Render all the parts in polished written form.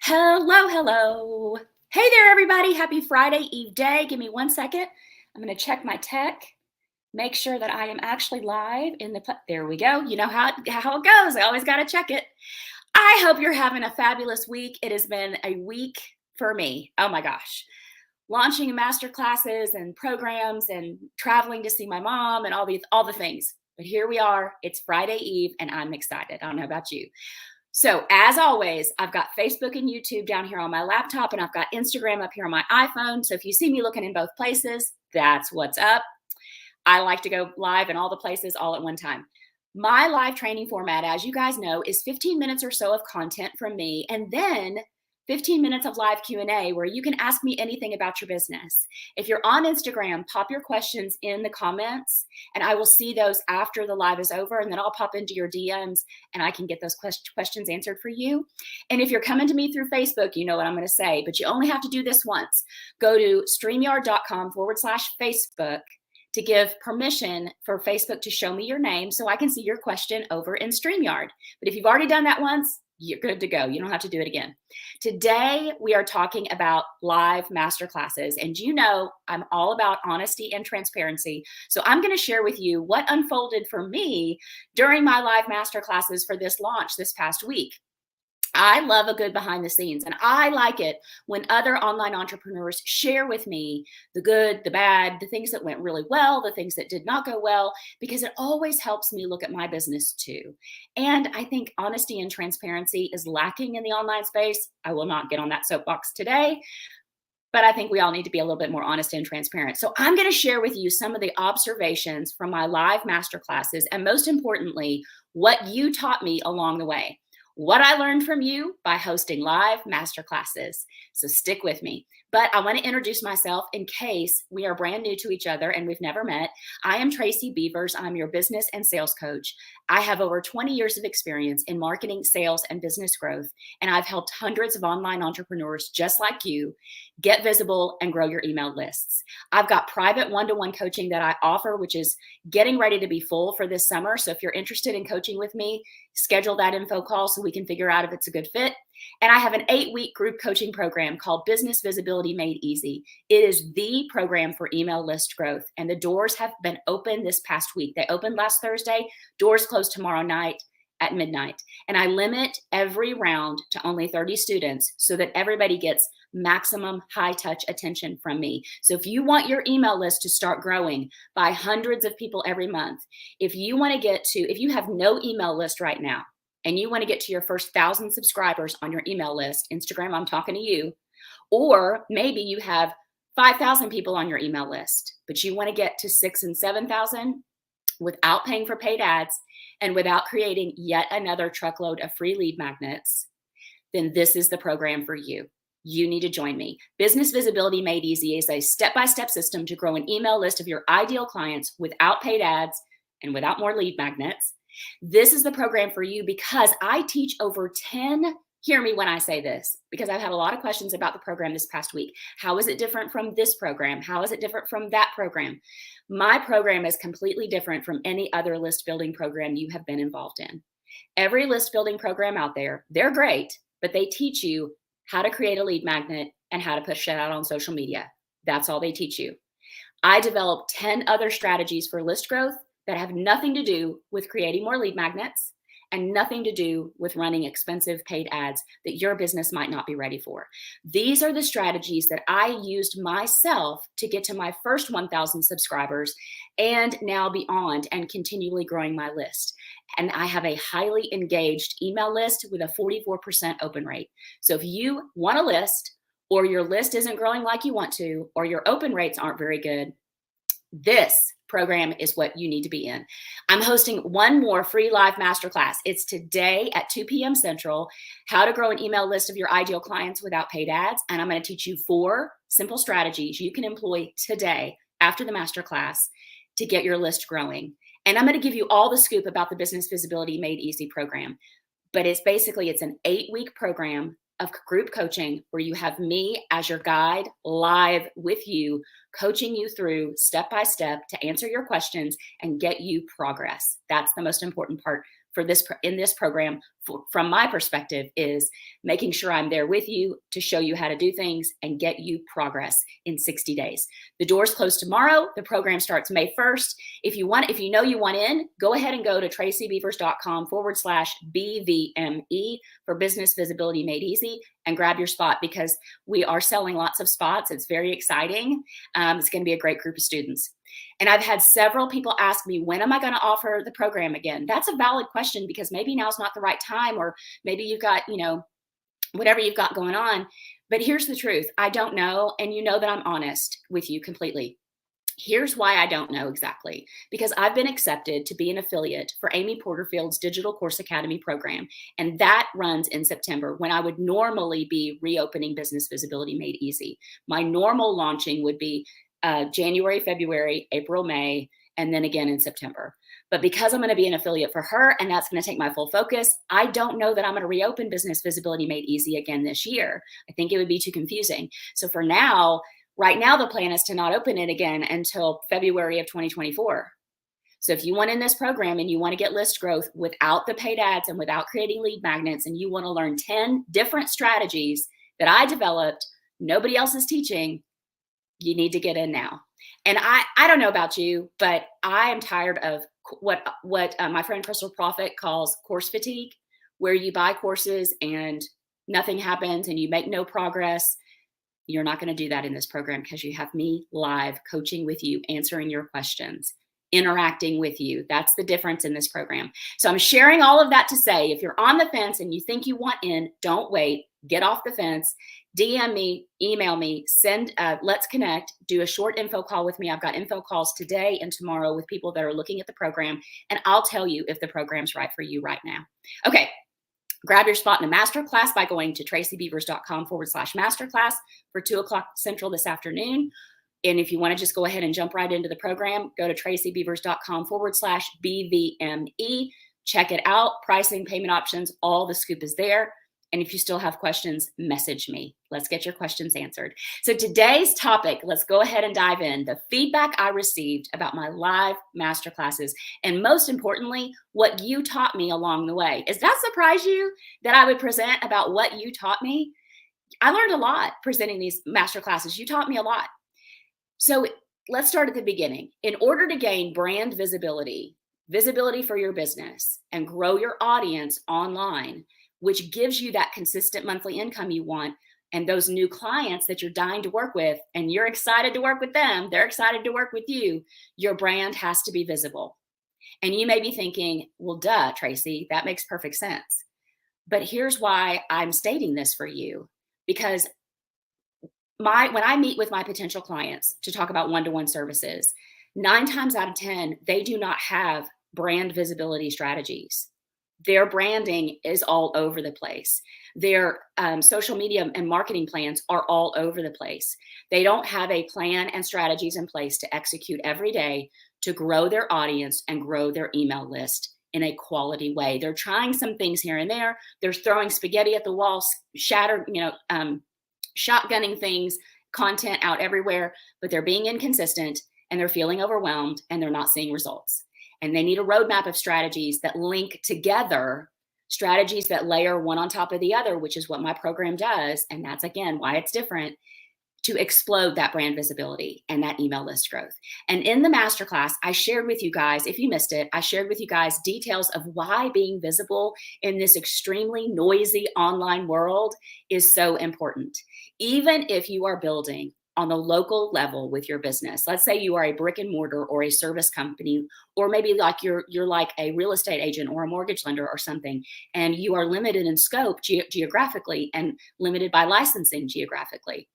Hello, hello. Hey there, everybody. Happy Friday Eve day. Give me 1 second. I'm going to check my tech, make sure that I am actually live in the. There we go. You know how it goes. I always got to check it. I hope you're having a fabulous week. It has been a week for me. Oh my gosh. Launching masterclasses and programs and traveling to see my mom and all the things. But here we are. It's Friday Eve and I'm excited. I don't know about you. So as always, I've got Facebook and YouTube down here on my laptop, and I've got Instagram up here on my iPhone. So if you see me looking in both places, that's what's up. I like to go live in all the places all at one time. My live training format, as you guys know, is 15 minutes or so of content from me, and then 15 minutes of live Q&A where you can ask me anything about your business. If you're on Instagram, pop your questions in the comments and I will see those after the live is over, and then I'll pop into your DMs and I can get those questions answered for you. And if you're coming to me through Facebook, you know what I'm going to say, but you only have to do this once. Go to streamyard.com/Facebook to give permission for Facebook to show me your name so I can see your question over in StreamYard. But if you've already done that once, you're good to go. You don't have to do it again. Today, we are talking about live masterclasses. And you know, I'm all about honesty and transparency. So I'm going to share with you what unfolded for me during my live masterclasses for this launch this past week. I love a good behind the scenes, and I like it when other online entrepreneurs share with me the good, the bad, the things that went really well, the things that did not go well, because it always helps me look at my business too. And I think honesty and transparency is lacking in the online space. I will not get on that soapbox today, but I think we all need to be a little bit more honest and transparent. So I'm going to share with you some of the observations from my live masterclasses, and most importantly, what you taught me along the way. What I learned from you by hosting live masterclasses. So stick with me. But I want to introduce myself in case we are brand new to each other and we've never met. I am Tracy Beavers. I'm your business and sales coach. I have over 20 years of experience in marketing, sales, and business growth. And I've helped hundreds of online entrepreneurs just like you get visible and grow your email lists. I've got private one-to-one coaching that I offer, which is getting ready to be full for this summer. So if you're interested in coaching with me, schedule that info call so we can figure out if it's a good fit. And I have an 8-week group coaching program called Business Visibility Made Easy. It is the program for email list growth. And the doors have been open this past week. They opened last Thursday. Doors close tomorrow night at midnight. And I limit every round to only 30 students so that everybody gets maximum high touch attention from me. So if you want your email list to start growing by hundreds of people every month, if you have no email list right now, and you want to get to your first 1,000 subscribers on your email list, Instagram, I'm talking to you, or maybe you have 5,000 people on your email list, but you want to get to 6,000 and 7,000 without paying for paid ads and without creating yet another truckload of free lead magnets, then this is the program for you. You need to join me. Business Visibility Made Easy is a step-by-step system to grow an email list of your ideal clients without paid ads and without more lead magnets. This is the program for you because I teach over 10, hear me when I say this, because I've had a lot of questions about the program this past week. How is it different from this program? How is it different from that program? My program is completely different from any other list building program you have been involved in. Every list building program out there, they're great, but they teach you how to create a lead magnet and how to push it out on social media. That's all they teach you. I developed 10 other strategies for list growth that have nothing to do with creating more lead magnets and nothing to do with running expensive paid ads that your business might not be ready for. These are the strategies that I used myself to get to my first 1,000 subscribers and now beyond, and continually growing my list. And I have a highly engaged email list with a 44% open rate. So if you want a list, or your list isn't growing like you want to, or your open rates aren't very good, this program is what you need to be in. I'm hosting one more free live masterclass. It's today at 2 p.m. Central, how to grow an email list of your ideal clients without paid ads. And I'm going to teach you 4 simple strategies you can employ today after the masterclass to get your list growing. And I'm going to give you all the scoop about the Business Visibility Made Easy program. But it's an 8-week program of group coaching where you have me as your guide live with you, coaching you through step by step to answer your questions and get you progress. That's the most important part for this in this program, from my perspective, is making sure I'm there with you to show you how to do things and get you progress in 60 days. The doors close tomorrow. The program starts May 1st. If you know you want in, go ahead and go to tracybeavers.com/BVME for Business Visibility Made Easy and grab your spot, because we are selling lots of spots. It's very exciting. It's going to be a great group of students. And I've had several people ask me, when am I going to offer the program again? That's a valid question, because maybe now's not the right time, or maybe you've got, whatever you've got going on. But here's the truth. I don't know. And you know that I'm honest with you completely. Here's why I don't know exactly, because I've been accepted to be an affiliate for Amy Porterfield's Digital Course Academy program. And that runs in September, when I would normally be reopening Business Visibility Made Easy. My normal launching would be January, February, April, May, and then again in September. But because I'm going to be an affiliate for her, and that's going to take my full focus, I don't know that I'm going to reopen Business Visibility Made Easy again this year. I think it would be too confusing. So for now, right now, the plan is to not open it again until February of 2024. So if you want in this program and you want to get list growth without the paid ads and without creating lead magnets, and you want to learn 10 different strategies that I developed, nobody else is teaching, you need to get in now. And I don't know about you, but I am tired of what my friend Crystal Profit calls course fatigue, where you buy courses and nothing happens and you make no progress. You're not going to do that in this program, because you have me live coaching with you, answering your questions, interacting with you. That's the difference in this program. So I'm sharing all of that to say, if you're on the fence and you think you want in, don't wait. Get off the fence. DM me, email me, let's connect, do a short info call with me. I've got info calls today and tomorrow with people that are looking at the program, and I'll tell you if the program's right for you right now. Okay. Grab your spot in a masterclass by going to tracybeavers.com/masterclass for 2:00 Central this afternoon. And if you want to just go ahead and jump right into the program, go to tracybeavers.com/BVME. Check it out. Pricing, payment options, all the scoop is there. And if you still have questions, message me. Let's get your questions answered. So today's topic, let's go ahead and dive in. The feedback I received about my live masterclasses, and most importantly, what you taught me along the way. Does that surprise you that I would present about what you taught me? I learned a lot presenting these masterclasses. You taught me a lot. So let's start at the beginning. In order to gain brand visibility for your business, and grow your audience online, which gives you that consistent monthly income you want, and those new clients that you're dying to work with, and you're excited to work with them, they're excited to work with you, your brand has to be visible. And you may be thinking, well, duh, Tracy, that makes perfect sense. But here's why I'm stating this for you, because when I meet with my potential clients to talk about one-to-one services, 9 times out of 10, they do not have brand visibility strategies. Their branding is all over the place. Their social media and marketing plans are all over the place. They don't have a plan and strategies in place to execute every day to grow their audience and grow their email list in a quality way. They're trying some things here and there. They're throwing spaghetti at the wall, shotgunning things, content out everywhere, but they're being inconsistent, and they're feeling overwhelmed, and they're not seeing results. And they need a roadmap of strategies that link together, strategies that layer one on top of the other, which is what my program does. And that's, again, why it's different, to explode that brand visibility and that email list growth. And in the masterclass, I shared with you guys, if you missed it, I shared with you guys details of why being visible in this extremely noisy online world is so important. Even if you are building on the local level with your business. Let's say you are a brick and mortar or a service company, or maybe like you're like a real estate agent or a mortgage lender or something, and you are limited in scope geographically and limited by licensing geographically.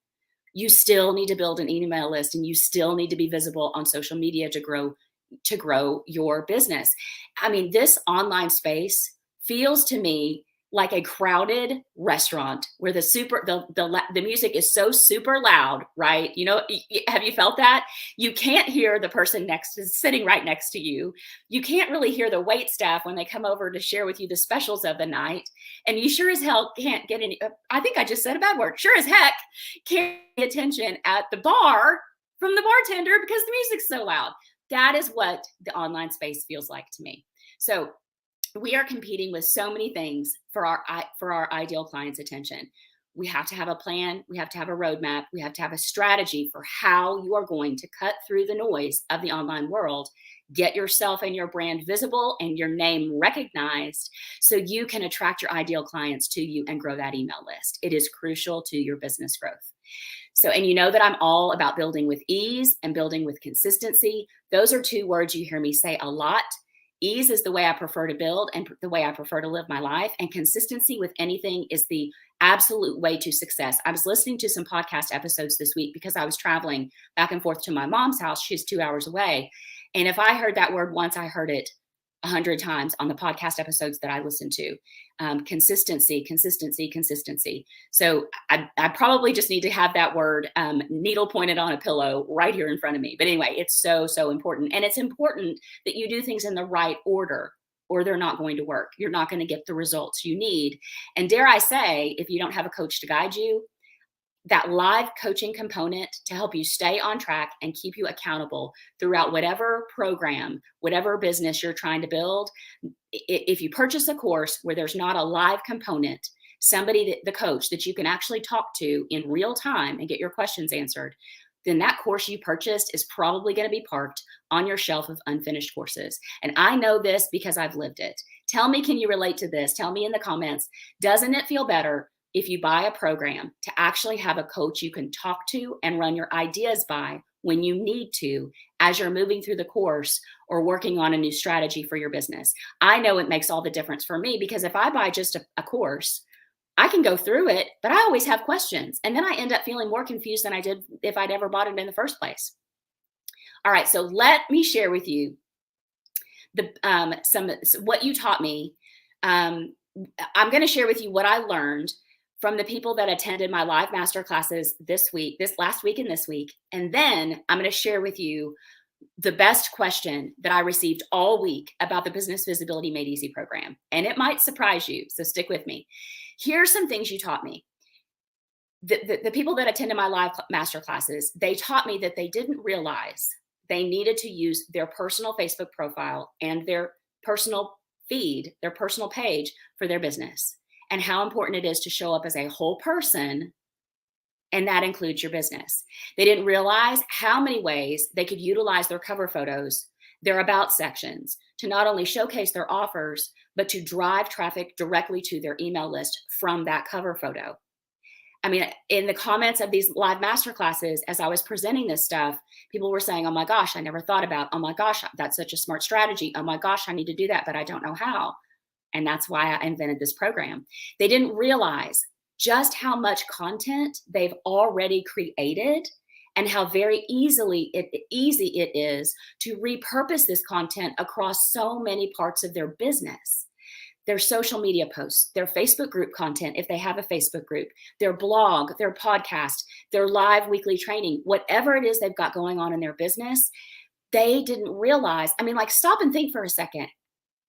You still need to build an email list, and you still need to be visible on social media to grow your business. I mean, this online space feels to me like a crowded restaurant where the music is so super loud, right? Have you felt that? You can't hear the person sitting right next to you. You can't really hear the wait staff when they come over to share with you the specials of the night. And you sure as hell can't get any, I think I just said a bad word, sure as heck can't pay attention at the bar from the bartender because the music's so loud. That is what the online space feels like to me. So we are competing with so many things for our ideal client's attention. We have to have a plan. We have to have a roadmap. We have to have a strategy for how you are going to cut through the noise of the online world, get yourself and your brand visible and your name recognized so you can attract your ideal clients to you and grow that email list. It is crucial to your business growth. So, and you know that I'm all about building with ease and building with consistency. Those are two words you hear me say a lot. Ease is the way I prefer to build and the way I prefer to live my life. And consistency with anything is the absolute way to success. I was listening to some podcast episodes this week because I was traveling back and forth to my mom's house. She's 2 hours away. And if I heard that word once, I heard it 100 times on the podcast episodes that I listened to. Consistency, consistency, consistency. So I probably just need to have that word needle pointed on a pillow right here in front of me. But anyway, it's so, so important. And it's important that you do things in the right order or they're not going to work. You're not going to get the results you need. And dare I say, if you don't have a coach to guide you, that live coaching component to help you stay on track and keep you accountable throughout whatever program, whatever business you're trying to build. If you purchase a course where there's not a live component, somebody, the coach that you can actually talk to in real time and get your questions answered, then that course you purchased is probably going to be parked on your shelf of unfinished courses. And I know this because I've lived it. Tell me, can you relate to this? Tell me in the comments, doesn't it feel better if you buy a program to actually have a coach you can talk to and run your ideas by when you need to, as you're moving through the course or working on a new strategy for your business? I know it makes all the difference for me because if I buy just a course, I can go through it, but I always have questions. And then I end up feeling more confused than I did if I'd ever bought it in the first place. All right, so let me share with you what you taught me. I'm going to share with you what I learned from the people that attended my live masterclasses this last week and this week. And then I'm going to share with you the best question that I received all week about the Business Visibility Made Easy program. And it might surprise you, so stick with me. Here's some things you taught me. The people that attended my live masterclasses, they taught me that they didn't realize they needed to use their personal Facebook profile and their personal feed, their personal page for their business, and how important it is to show up as a whole person, and that includes your business. They didn't realize how many ways they could utilize their cover photos, their about sections, to not only showcase their offers, but to drive traffic directly to their email list from that cover photo. I mean, in the comments of these live masterclasses, as I was presenting this stuff, people were saying, oh my gosh, I never thought about, oh my gosh, that's such a smart strategy. Oh my gosh, I need to do that, but I don't know how. And that's why I invented this program. They didn't realize just how much content they've already created and how very easy it is to repurpose this content across so many parts of their business. Their social media posts, their Facebook group content, if they have a Facebook group, their blog, their podcast, their live weekly training, whatever it is they've got going on in their business, they didn't realize. I mean, like, stop and think for a second.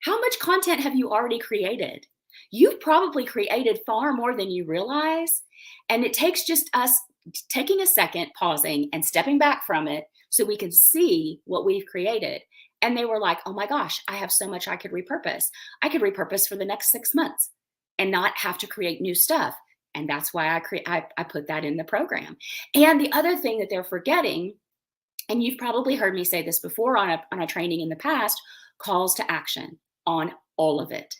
How much content have you already created? You've probably created far more than you realize. And it takes just us taking a second, pausing, and stepping back from it so we can see what we've created. And they were like, oh my gosh, I have so much I could repurpose. I could repurpose for the next 6 months and not have to create new stuff. And that's why I put that in the program. And the other thing that they're forgetting, and you've probably heard me say this before on a training in the past, calls to action on all of it.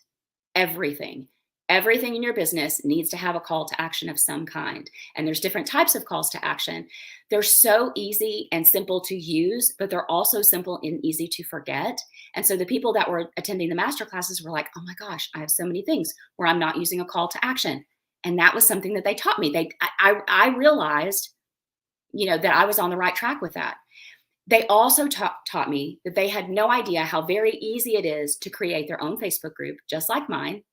Everything in your business needs to have a call to action of some kind. And there's different types of calls to action. They're so easy and simple to use, but they're also simple and easy to forget. And so the people that were attending the masterclasses were like, oh my gosh, I have so many things where I'm not using a call to action. And that was something that they taught me. I realized, that I was on the right track with that. They also taught me that they had no idea how very easy it is to create their own Facebook group, just like mine,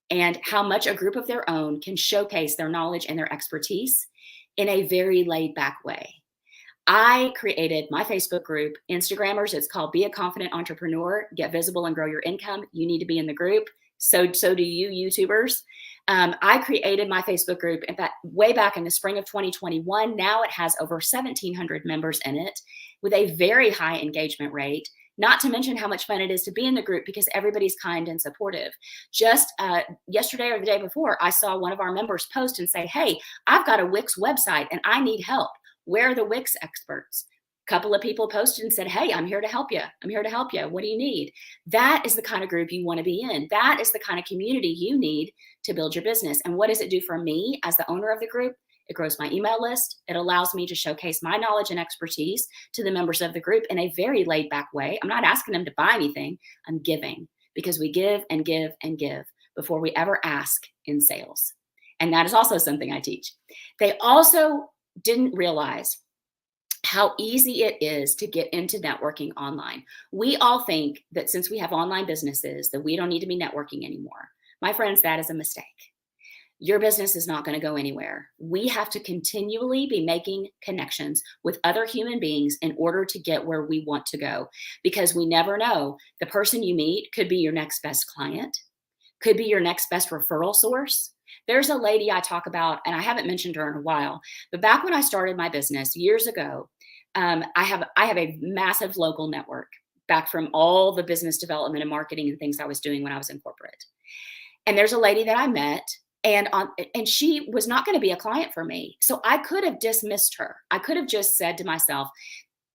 and how much a group of their own can showcase their knowledge and their expertise in a very laid back way. I created my Facebook group, Instagrammers. It's called Be a Confident Entrepreneur, Get Visible and Grow Your Income. You need to be in the group. So do you, YouTubers. I created my Facebook group way back in the spring of 2021. Now it has over 1,700 members in it with a very high engagement rate. Not to mention how much fun it is to be in the group because everybody's kind and supportive. Just yesterday or the day before, I saw one of our members post and say, hey, I've got a Wix website and I need help. Where are the Wix experts? A couple of people posted and said, hey, I'm here to help you. I'm here to help you. What do you need? That is the kind of group you want to be in. That is the kind of community you need to build your business. And what does it do for me as the owner of the group? It grows my email list. It allows me to showcase my knowledge and expertise to the members of the group in a very laid back way. I'm not asking them to buy anything. I'm giving, because we give and give and give before we ever ask in sales. And that is also something I teach. They also didn't realize how easy it is to get into networking online. We all think that since we have online businesses that we don't need to be networking anymore. My friends, that is a mistake. Your business is not going to go anywhere. We have to continually be making connections with other human beings in order to get where we want to go, because we never know. The person you meet could be your next best client, could be your next best referral source. There's a lady I talk about, and I haven't mentioned her in a while, but back when I started my business years ago, I have a massive local network back from all the business development and marketing and things I was doing when I was in corporate. And there's a lady that I met, and she was not going to be a client for me. So I could have dismissed her. I could have just said to myself,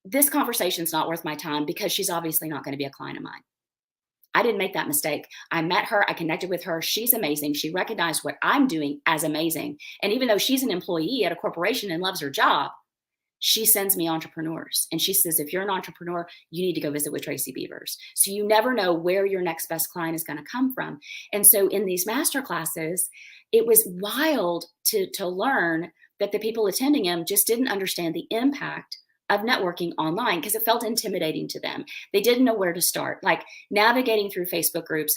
this conversation's not worth my time because she's obviously not going to be a client of mine. I didn't make that mistake. I met her. I connected with her. She's amazing. She recognized what I'm doing as amazing. And even though she's an employee at a corporation and loves her job, she sends me entrepreneurs. And she says, if you're an entrepreneur, you need to go visit with Tracy Beavers. So you never know where your next best client is going to come from. And so in these masterclasses, it was wild to learn that the people attending them just didn't understand the impact of networking online because it felt intimidating to them. They didn't know where to start, like navigating through Facebook groups.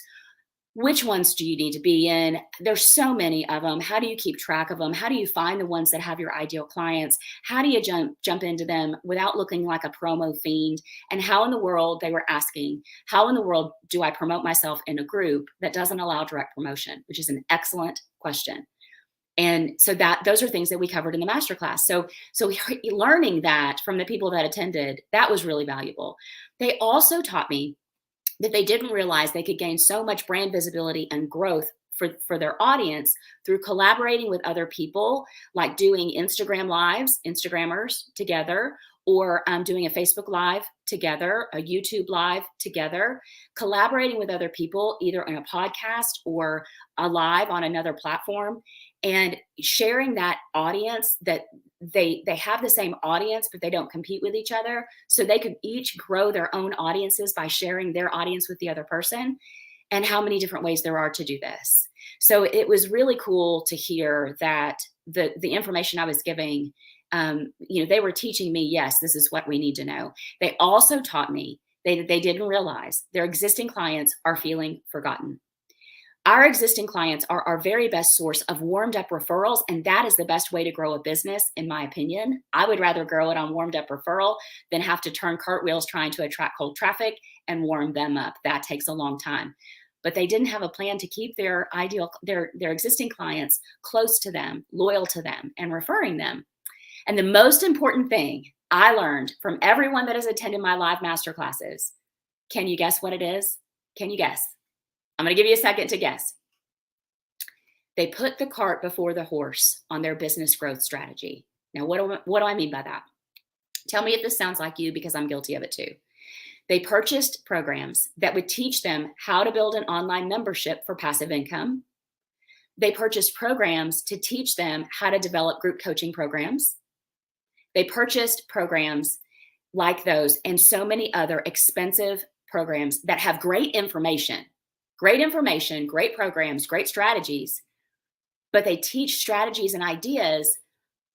Which ones do you need to be in? There's so many of them. How do you keep track of them? How do you find the ones that have your ideal clients? How do you jump into them without looking like a promo fiend? And how in the world, they were asking, how in the world do I promote myself in a group that doesn't allow direct promotion, which is an excellent question. And so those are things that we covered in the masterclass. So learning that from the people that attended, that was really valuable. They also taught me that they didn't realize they could gain so much brand visibility and growth for their audience through collaborating with other people, like doing Instagram lives, Instagrammers together, or doing a Facebook live together, a YouTube live together, collaborating with other people, either in a podcast or a live on another platform, and sharing that audience that they have the same audience, but they don't compete with each other. So they could each grow their own audiences by sharing their audience with the other person, and how many different ways there are to do this. So it was really cool to hear that the information I was giving, they were teaching me, yes, this is what we need to know. They also taught me they didn't realize their existing clients are feeling forgotten. Our existing clients are our very best source of warmed up referrals, and that is the best way to grow a business, in my opinion. I would rather grow it on warmed up referral than have to turn cartwheels trying to attract cold traffic and warm them up. That takes a long time. But they didn't have a plan to keep their existing clients close to them, loyal to them, and referring them. And the most important thing I learned from everyone that has attended my live masterclasses, can you guess what it is? Can you guess? I'm going to give you a second to guess. They put the cart before the horse on their business growth strategy. Now, what do I mean by that? Tell me if this sounds like you, because I'm guilty of it too. They purchased programs that would teach them how to build an online membership for passive income. They purchased programs to teach them how to develop group coaching programs. They purchased programs like those and so many other expensive programs that have great information, great programs, great strategies, but they teach strategies and ideas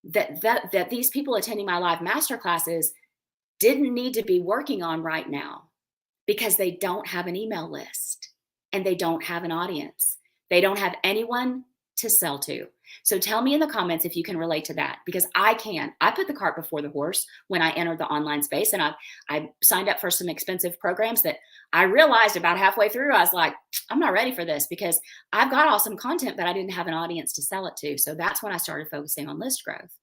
that these people attending my live masterclasses didn't need to be working on right now, because they don't have an email list and they don't have an audience. They don't have anyone to sell to. So tell me in the comments if you can relate to that, because I can. I put the cart before the horse when I entered the online space, and I signed up for some expensive programs that I realized about halfway through, I was like, I'm not ready for this, because I've got awesome content, but I didn't have an audience to sell it to. So that's when I started focusing on list growth.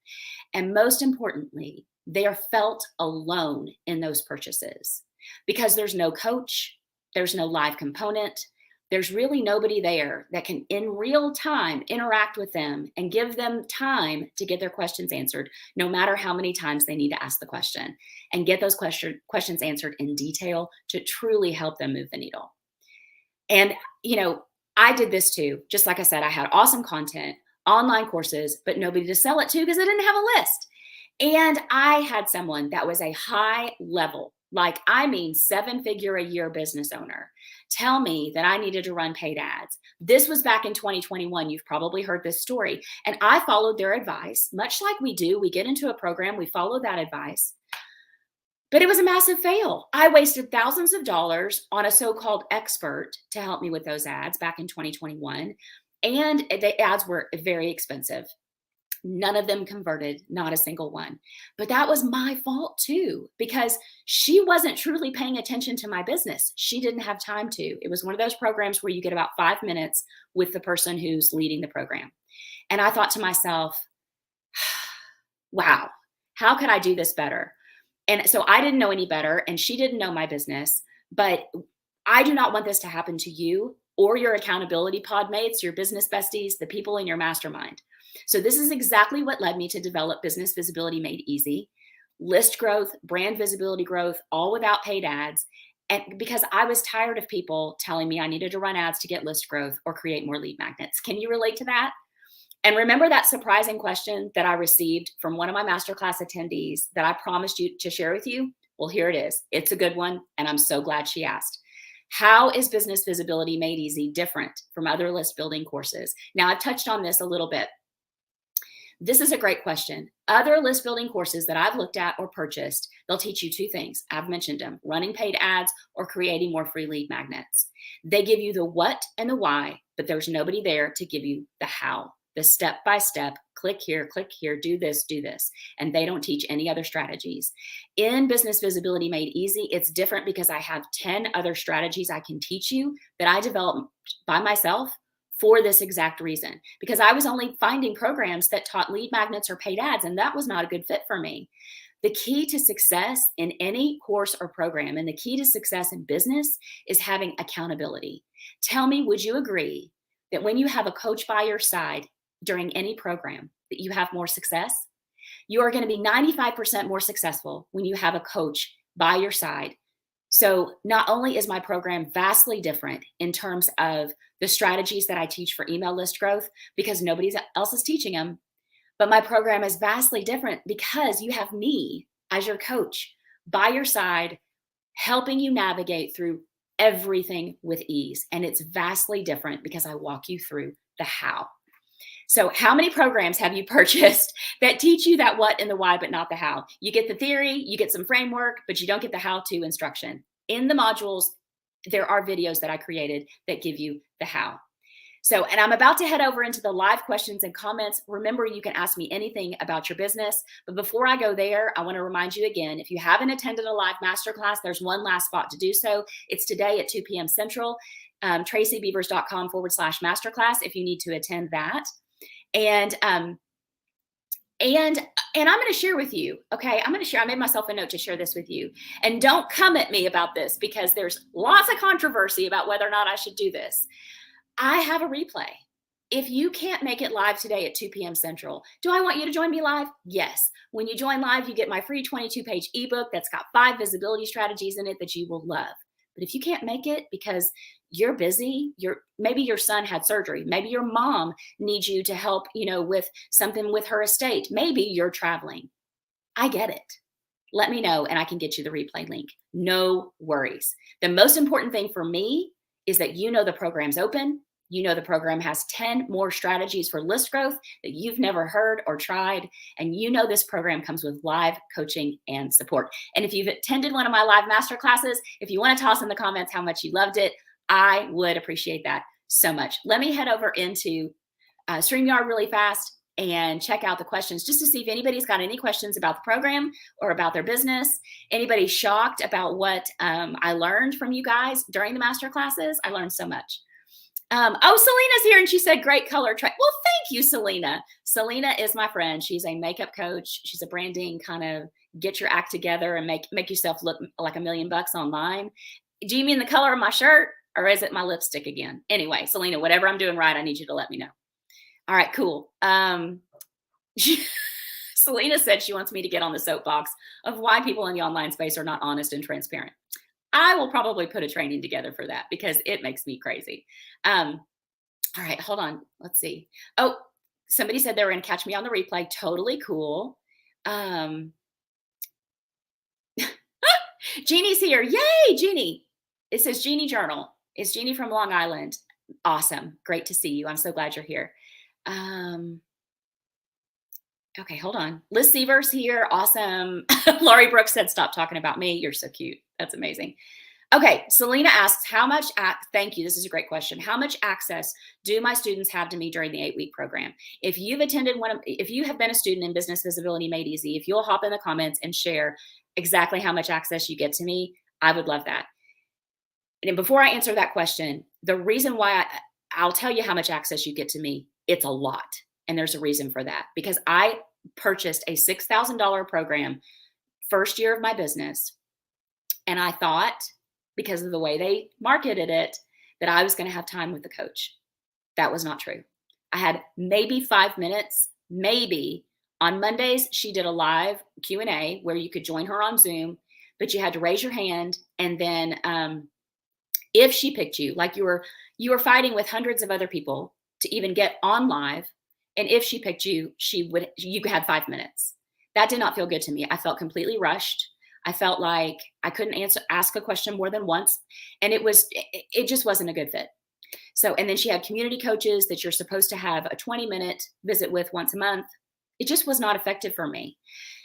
And most importantly, they are felt alone in those purchases. because there's no coach, there's no live component. There's really nobody there that can in real time interact with them and give them time to get their questions answered, no matter how many times they need to ask the question, and get those questions answered in detail to truly help them move the needle. And, I did this too. Just like I said, I had awesome content, online courses, but nobody to sell it to because I didn't have a list. And I had someone that was a high level, like I mean 7-figure a year business owner, tell me that I needed to run paid ads. This was back in 2021. You've probably heard this story. And I followed their advice, much like we do. We get into a program, we follow that advice. But it was a massive fail. I wasted thousands of dollars on a so-called expert to help me with those ads back in 2021. And the ads were very expensive. None of them converted, not a single one. But that was my fault too, because she wasn't truly paying attention to my business. She didn't have time to. It was one of those programs where you get about 5 minutes with the person who's leading the program. And I thought to myself, wow, how could I do this better? And so I didn't know any better, and she didn't know my business, but I do not want this to happen to you or your accountability pod mates, your business besties, the people in your mastermind. So this is exactly what led me to develop Business Visibility Made Easy, list growth, brand visibility growth, all without paid ads. And because I was tired of people telling me I needed to run ads to get list growth or create more lead magnets. Can you relate to that? And remember that surprising question that I received from one of my masterclass attendees that I promised you to share with you? Well, here it is. It's a good one, and I'm so glad she asked. How is Business Visibility Made Easy different from other list building courses? Now, I've touched on this a little bit. This is a great question. Other list building courses that I've looked at or purchased, they'll teach you two things. I've mentioned them: running paid ads or creating more free lead magnets. They give you the what and the why, but there's nobody there to give you the how. The step-by-step, click here, do this, and they don't teach any other strategies. In Business Visibility Made Easy, it's different because I have 10 other strategies I can teach you that I developed by myself for this exact reason, because I was only finding programs that taught lead magnets or paid ads, and that was not a good fit for me. The key to success in any course or program, and the key to success in business, is having accountability. Tell me, would you agree that when you have a coach by your side during any program, that you have more success? You are going to be 95% more successful when you have a coach by your side. So not only is my program vastly different in terms of the strategies that I teach for email list growth, because nobody else is teaching them, but my program is vastly different because you have me as your coach by your side, helping you navigate through everything with ease. And it's vastly different because I walk you through the how. So how many programs have you purchased that teach you that what and the why, but not the how? You get the theory, you get some framework, but you don't get the how-to instruction. In the modules, there are videos that I created that give you the how. So, and I'm about to head over into the live questions and comments. Remember, you can ask me anything about your business. But before I go there, I want to remind you again, if you haven't attended a live masterclass, there's one last spot to do so. It's today at 2 p.m. Central, tracybeavers.com/masterclass if you need to attend that. And I'm going to share with you, okay? I'm going to share. I made myself a note to share this with you. And don't come at me about this because there's lots of controversy about whether or not I should do this. I have a replay. If you can't make it live today at 2 p.m. Central, do I want you to join me live? Yes. When you join live, you get my free 22-page ebook that's got 5 visibility strategies in it that you will love. But if you can't make it because you're busy, maybe your son had surgery, maybe your mom needs you to help, with something with her estate, maybe you're traveling. I get it. Let me know and I can get you the replay link. No worries. The most important thing for me is that the program's open. The program has 10 more strategies for list growth that you've never heard or tried. And this program comes with live coaching and support. And if you've attended one of my live masterclasses, if you want to toss in the comments how much you loved it, I would appreciate that so much. Let me head over into StreamYard really fast and check out the questions just to see if anybody's got any questions about the program or about their business. Anybody shocked about what I learned from you guys during the masterclasses? I learned so much. Selena's here and she said, great color track. Well, thank you, Selena. Selena is my friend. She's a makeup coach. She's a branding kind of get your act together and make yourself look like $1,000,000 online. Do you mean the color of my shirt, or is it my lipstick again? Anyway, Selena, whatever I'm doing right, I need you to let me know. All right, cool. Selena said she wants me to get on the soapbox of why people in the online space are not honest and transparent. I will probably put a training together for that because it makes me crazy. All right, hold on. Let's see. Oh, somebody said they were going to catch me on the replay. Totally cool. Jeannie's here. Yay, Jeannie. It says Jeannie Journal. It's Jeannie from Long Island. Awesome. Great to see you. I'm so glad you're here. Okay, hold on. Liz Seaver's here. Awesome. Laurie Brooks said, stop talking about me. You're so cute. That's amazing. Okay, Selena asks, thank you. This is a great question. How much access do my students have to me during the 8-week program? If you've attended if you have been a student in Business Visibility Made Easy, if you'll hop in the comments and share exactly how much access you get to me, I would love that. And before I answer that question, the reason why I'll tell you how much access you get to me, it's a lot. And there's a reason for that, because I purchased a $6,000 program first year of my business. And I thought, because of the way they marketed it, that I was going to have time with the coach. That was not true. I had maybe 5 minutes, maybe. On Mondays, she did a live Q&A where you could join her on Zoom, but you had to raise your hand. And then if she picked you, like you were fighting with hundreds of other people to even get on live. And if she picked you, you had 5 minutes. That did not feel good to me. I felt completely rushed. I felt like I couldn't ask a question more than once. And it just wasn't a good fit. So, and then she had community coaches that you're supposed to have a 20-minute visit with once a month. It just was not effective for me.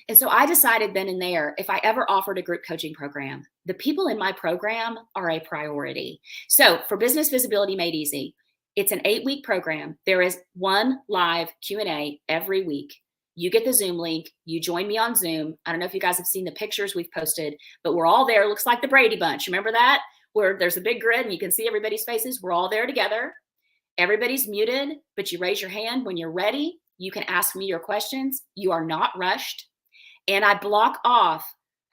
And so I decided then and there, if I ever offered a group coaching program, the people in my program are a priority. So for Business Visibility Made Easy, it's an 8-week program. There is one live Q&A every week. You get the Zoom link. You join me on Zoom. I don't know if you guys have seen the pictures we've posted, but we're all there. It looks like the Brady Bunch. Remember that? Where there's a big grid and you can see everybody's faces. We're all there together. Everybody's muted, but you raise your hand when you're ready. You can ask me your questions. You are not rushed. And I block off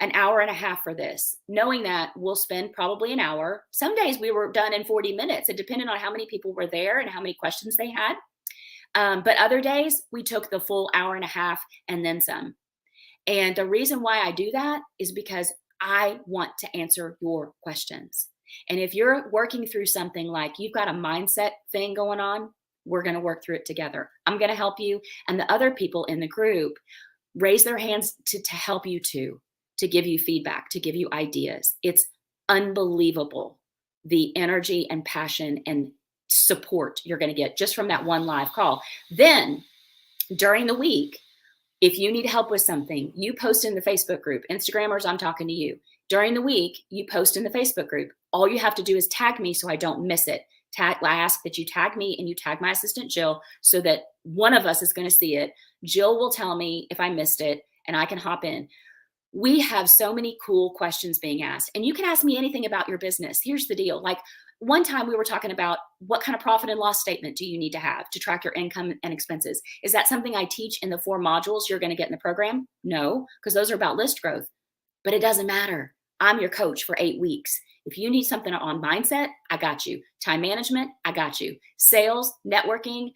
an hour and a half for this, knowing that we'll spend probably an hour. Some days we were done in 40 minutes. It depended on how many people were there and how many questions they had. But other days we took the full hour and a half and then some. And the reason why I do that is because I want to answer your questions. And if you're working through something like you've got a mindset thing going on, we're going to work through it together. I'm going to help you. And the other people in the group raise their hands to help you too, to give you feedback, to give you ideas. It's unbelievable, the energy and passion and support you're going to get just from that one live call. Then during the week, if you need help with something, you post in the Facebook group. Instagrammers, I'm talking to you. During the week, you post in the Facebook group. All you have to do is tag me so I don't miss it. I ask that you tag me and you tag my assistant, Jill, so that one of us is going to see it. Jill will tell me if I missed it and I can hop in. We have so many cool questions being asked, and you can ask me anything about your business. Here's the deal. Like one time we were talking about what kind of profit and loss statement do you need to have to track your income and expenses? Is that something I teach in the 4 modules you're going to get in the program? No, because those are about list growth, but it doesn't matter. I'm your coach for 8 weeks. If you need something on mindset, I got you. Time management, I got you. Sales, networking,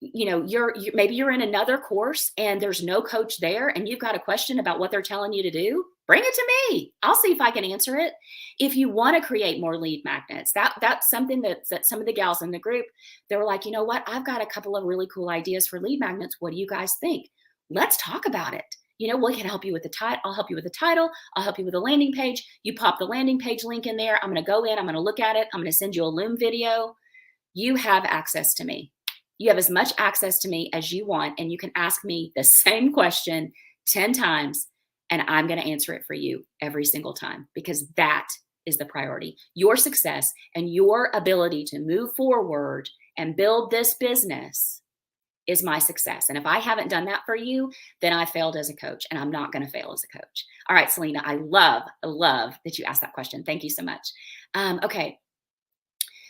maybe you're in another course and there's no coach there and you've got a question about what they're telling you to do, bring it to me. I'll see if I can answer it. If you want to create more lead magnets, that's something that some of the gals in the group, they were like, you know what? I've got a couple of really cool ideas for lead magnets. What do you guys think? Let's talk about it. We can help you with the title. I'll help you with the title. I'll help you with a landing page. You pop the landing page link in there. I'm going to go in. I'm going to look at it. I'm going to send you a Loom video. You have access to me. You have as much access to me as you want, and you can ask me the same question 10 times, and I'm going to answer it for you every single time, because that is the priority. Your success and your ability to move forward and build this business is my success. And if I haven't done that for you, then I failed as a coach, and I'm not going to fail as a coach. All right, Selena, I love that you asked that question. Thank you so much. Okay.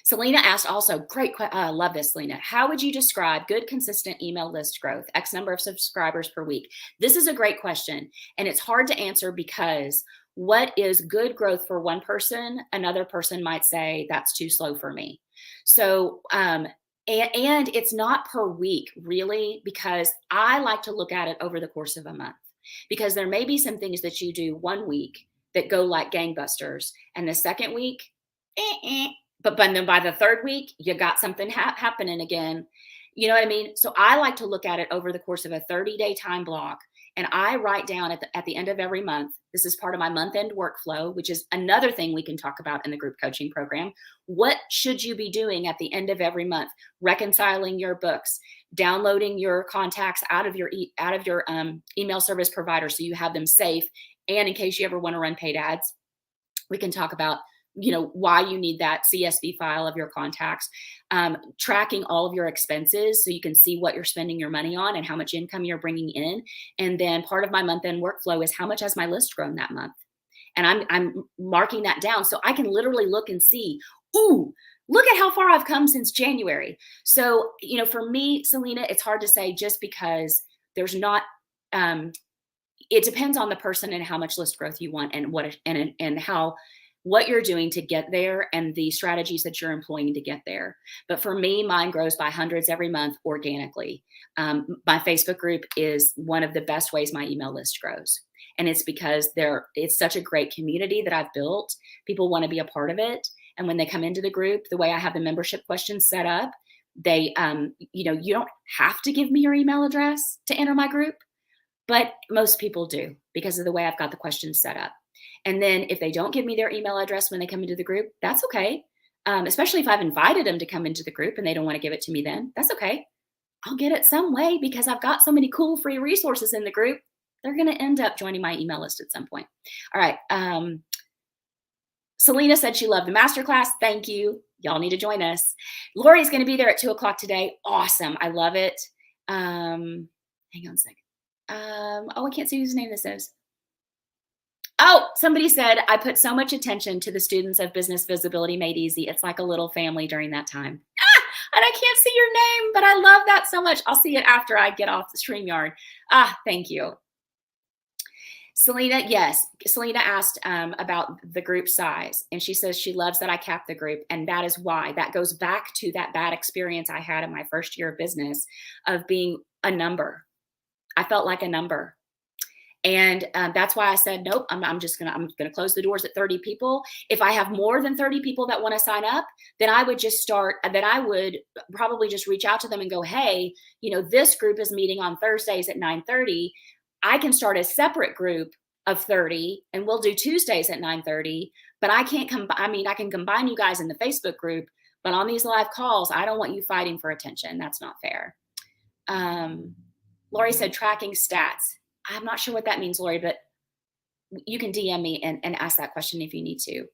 Selena asked also, great question. I love this, Selena. How would you describe good, consistent email list growth, X number of subscribers per week? This is a great question. And it's hard to answer because what is good growth for one person, another person might say that's too slow for me. So, and it's not per week, really, because I like to look at it over the course of a month. Because there may be some things that you do one week that go like gangbusters, and the second week, but then by the third week, you got something happening again. You know what I mean? So I like to look at it over the course of a 30-day time block. And I write down at the end of every month, this is part of my month end workflow, which is another thing we can talk about in the group coaching program. What should you be doing at the end of every month? Reconciling your books, downloading your contacts out of your email service provider so you have them safe. And in case you ever want to run paid ads, we can talk about why you need that CSV file of your contacts, tracking all of your expenses so you can see what you're spending your money on and how much income you're bringing in. And then part of my month end workflow is how much has my list grown that month. And I'm marking that down so I can literally look and see, ooh, look at how far I've come since January. So, for me, Selena, it's hard to say just because there's not, it depends on the person and how much list growth you want and what you're doing to get there and the strategies that you're employing to get there. But for me, mine grows by hundreds every month organically. My Facebook group is one of the best ways my email list grows. And it's because it's such a great community that I've built. People want to be a part of it. And when they come into the group, the way I have the membership questions set up, they, you don't have to give me your email address to enter my group, but most people do because of the way I've got the questions set up. And then if they don't give me their email address when they come into the group, that's okay. Especially if I've invited them to come into the group and they don't want to give it to me then, that's okay. I'll get it some way because I've got so many cool free resources in the group. They're going to end up joining my email list at some point. All right. Selena said she loved the masterclass. Thank you. Y'all need to join us. Lori's going to be there at 2:00 today. Awesome. I love it. Hang on a second. I can't see whose name this is. Oh, somebody said, I put so much attention to the students of Business Visibility Made Easy. It's like a little family during that time. And I can't see your name, but I love that so much. I'll see it after I get off the StreamYard. Thank you. Selena, yes. Selena asked about the group size, and she says she loves that I capped the group, and that is why. That goes back to that bad experience I had in my first year of business of being a number. I felt like a number. And that's why I said, nope, I'm going to close the doors at 30 people. If I have more than 30 people that want to sign up, then I would probably just reach out to them and go, hey, this group is meeting on Thursdays at 9:30. I can start a separate group of 30 and we'll do Tuesdays at 9:30, but I can combine you guys in the Facebook group, but on these live calls, I don't want you fighting for attention. That's not fair. Lori said tracking stats. I'm not sure what that means, Lori, but you can DM me and ask that question if you need to.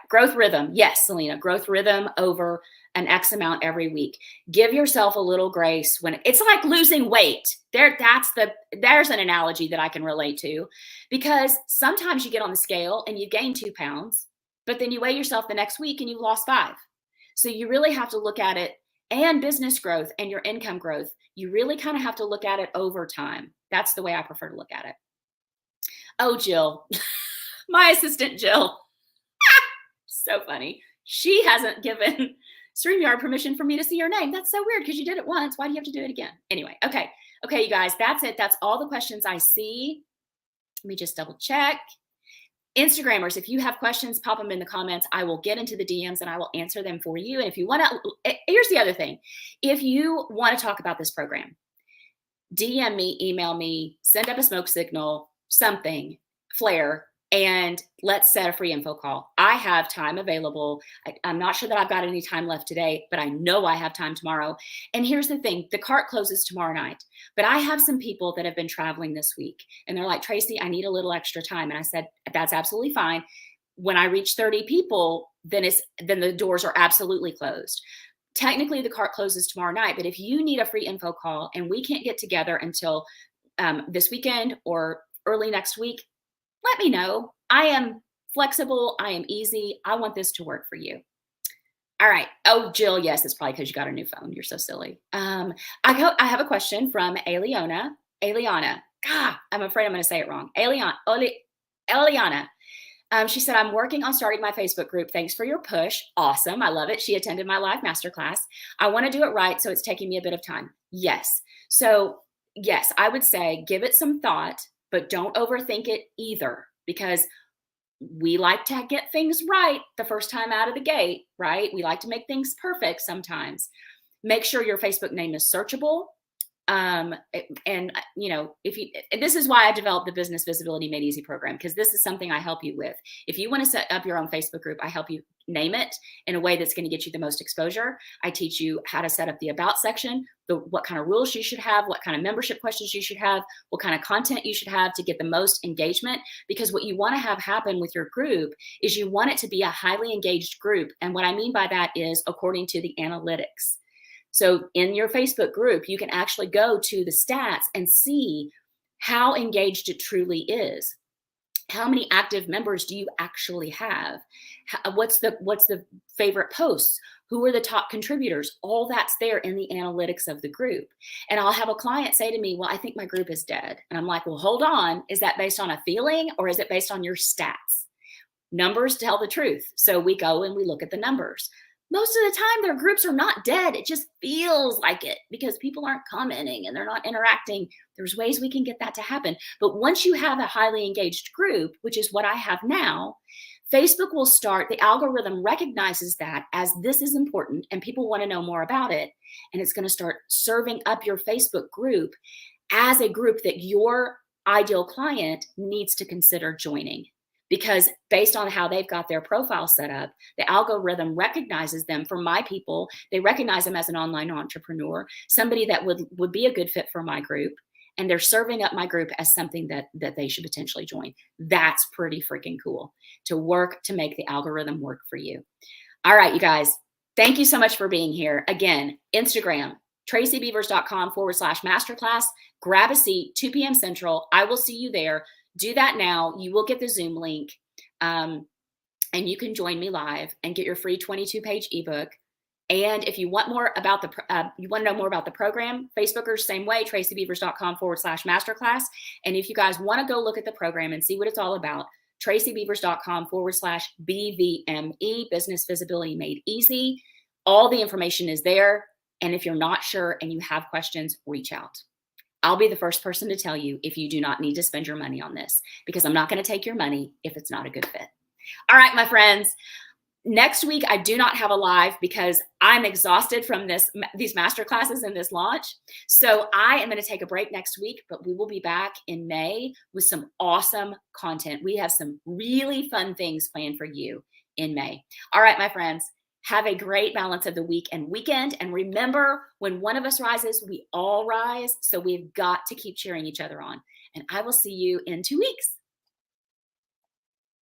Growth rhythm. Yes, Selena, growth rhythm over an X amount every week. Give yourself a little grace when it's like losing weight. There's an analogy that I can relate to, because sometimes you get on the scale and you gain 2 pounds, but then you weigh yourself the next week and you lost 5. So you really have to look at it, and business growth and your income growth. You really kind of have to look at it over time. That's the way I prefer to look at it. Oh, Jill, my assistant, Jill. So funny. She hasn't given StreamYard permission for me to see your name. That's so weird because you did it once. Why do you have to do it again? Anyway, okay, you guys, that's it. That's all the questions I see. Let me just double check. Instagrammers, if you have questions, pop them in the comments. I will get into the DMs and I will answer them for you. And if you want to, here's the other thing. If you want to talk about this program, DM me, email me, send up a smoke signal, something, flare, and let's set a free info call. I have time available. I'm not sure that I've got any time left today, but I know I have time tomorrow. And here's the thing, the cart closes tomorrow night, but I have some people that have been traveling this week and they're like, Tracy, I need a little extra time. And I said, that's absolutely fine. When I reach 30 people, then the doors are absolutely closed. Technically the cart closes tomorrow night, but if you need a free info call and we can't get together until this weekend or early next week, let me know. I am flexible. I am easy. I want this to work for you. All right. Oh, Jill, yes, it's probably because you got a new phone. You're so silly. I have a question from Eliana. Eliana. God, I'm afraid I'm going to say it wrong. Eliana. She said, I'm working on starting my Facebook group. Thanks for your push. Awesome. I love it. She attended my live masterclass. I want to do it right, so it's taking me a bit of time. Yes. So, yes, I would say give it some thought, but don't overthink it either, because we like to get things right the first time out of the gate, right? We like to make things perfect sometimes. Make sure your Facebook name is searchable. If you, this is why I developed the Business Visibility Made Easy program, because this is something I help you with. If you want to set up your own Facebook group, I help you name it in a way that's going to get you the most exposure. I teach you how to set up the about section, what kind of rules you should have, what kind of membership questions you should have, what kind of content you should have to get the most engagement. Because what you want to have happen with your group is you want it to be a highly engaged group. And what I mean by that is according to the analytics. So in your Facebook group, you can actually go to the stats and see how engaged it truly is. How many active members do you actually have? What's the favorite posts? Who are the top contributors? All that's there in the analytics of the group. And I'll have a client say to me, well, I think my group is dead. And I'm like, well, hold on. Is that based on a feeling or is it based on your stats? Numbers tell the truth. So we go and we look at the numbers. Most of the time, their groups are not dead. It just feels like it because people aren't commenting and they're not interacting. There's ways we can get that to happen. But once you have a highly engaged group, which is what I have now, Facebook will start, the algorithm recognizes that as this is important and people want to know more about it. And it's going to start serving up your Facebook group as a group that your ideal client needs to consider joining. Because based on how they've got their profile set up, the algorithm recognizes them. For my people, they recognize them as an online entrepreneur, somebody that would be a good fit for my group. And they're serving up my group as something that they should potentially join. That's pretty freaking cool to work to make the algorithm work for you. All right, you guys, thank you so much for being here. Again, Instagram, tracybeavers.com/masterclass. Grab a seat, 2 p.m. Central. I will see you there. Do that now. You will get the Zoom link, and you can join me live and get your free 22-page ebook. And if you want more about you want to know more about the program, Facebookers, same way, tracybeavers.com/masterclass. And if you guys want to go look at the program and see what it's all about, tracybeavers.com/BVME, Business Visibility Made Easy. All the information is there. And if you're not sure and you have questions, reach out. I'll be the first person to tell you if you do not need to spend your money on this, because I'm not going to take your money if it's not a good fit. All right, my friends. Next week, I do not have a live because I'm exhausted from these masterclasses and this launch. So I am going to take a break next week, but we will be back in May with some awesome content. We have some really fun things planned for you in May. All right, my friends. Have a great balance of the week and weekend. And remember, when one of us rises, we all rise. So we've got to keep cheering each other on. And I will see you in 2 weeks.